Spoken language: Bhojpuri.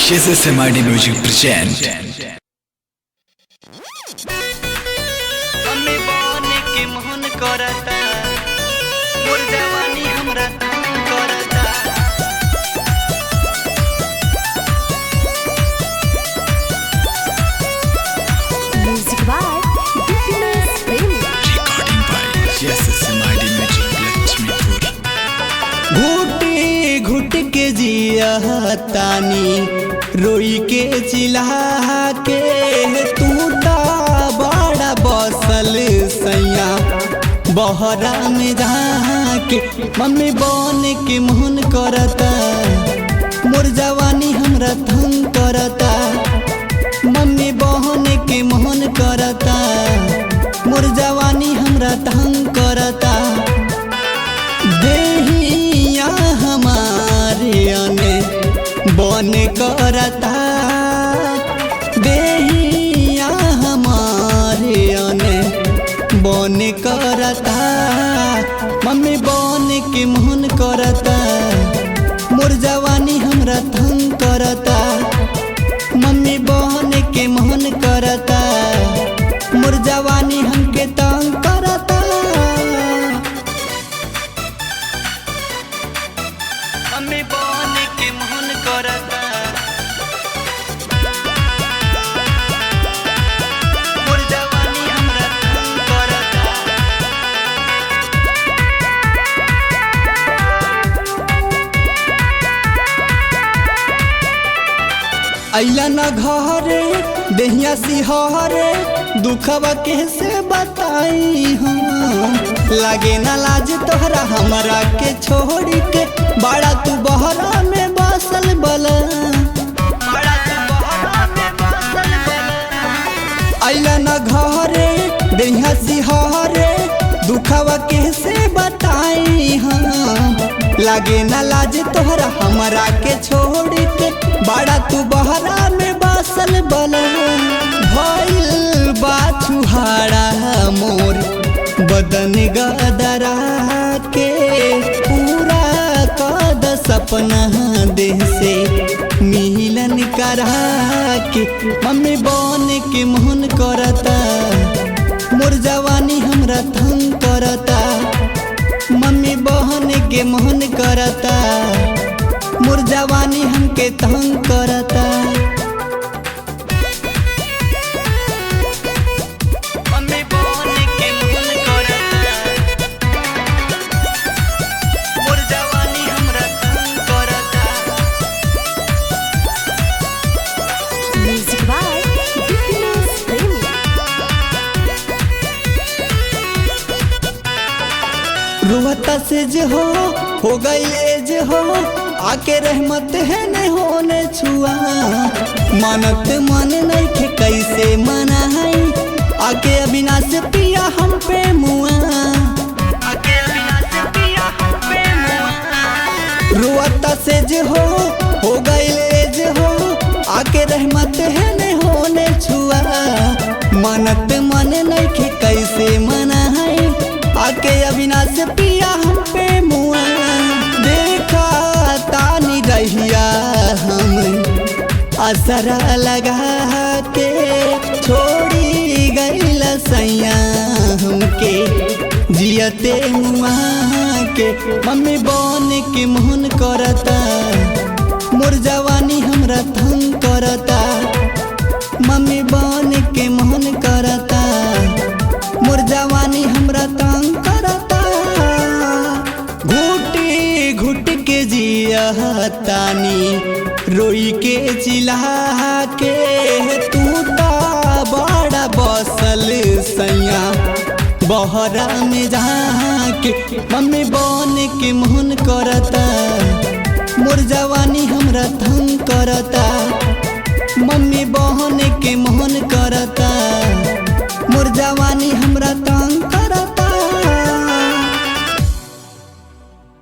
SSMID Music present मम्मी बने के मोहन करता मोर जवानी हमरा तंग करता। Music by Happiness Premi. recording by SSMID Music Laxmipur. घुटी घुट के जिया तानी रोई के चिल्ला के तू ता बड़ा बसल सैया बहरा में जाके मम्मी बन के मोहन करता मोर जवानी हमरा तंग करता। मम्मी बहन के मोहन करता मोर जवानी हमरा तंग करता। देहिया हमारे अने बन करता देहिया हमारे अने बन करता। मम्मी बन के मोहन करता मोर जवानी हमरा तंग करता। मम्मी बहन के मोहन करता मोर जवानी हमके तंग करता। मम्मी बहन के मोहन करता मोर जवानी हमरा तंग करता। अइला न घरे देहिया सिहरे दुखवा कैसे बताई हम लागे ना लाज तोहरा हमरा के छोड़ के बड़ा तू बहरा में बसल बला। अइला न घरे देहिया सिहरे दुखवा कैसे बताई हम लागे ना लाज तोहरा हमरा के छोड़ के बड़ा तू बहरा में बसल बला। भइल बा छुहारा मोर बदन गदरा के पूरा कद सपना देह से मिलन करा के मम्मी बन के मोहन करता मोर जवानी हमरा तंग करता। मम्मी बहन के मोहन करता मोर जवानी हमके तंग करता। मम्मी बहन के मोहन करता मोर जवानी हमरा तंग करता। Music by Happiness Premi. रुवता से जो हो गई जे हो आके रहमत है नहीं होने छुआ मानत मन नहीं खे कैसे मनाई आके अविनाश पिया हम पे मुआ। आके अविनाश पिया हम पे मुआ। रुवता से जो हो गई जे हो आके रहमत है नहीं होने छुआ मानत मन नहीं खे कैसे मनाई आके अविनाश पिया हम पे मुआ। देखा तानी रहिया हम असरा लगा के छोड़ी गईल सैया हमके जियते मुआ के। मम्मी बन के मोहन करता मोर जवानी हमरा तंग करता। मम्मी बन के मोहन करता मोर जवानी हमरा तंग करता। घुटी घुट के जिया तानी रोई के चिल्ला के तू ता बड़ा बसल सैया बहरा में जाके मम्मी बन के मोहन करता मोर जवानी हमरा तंग करता।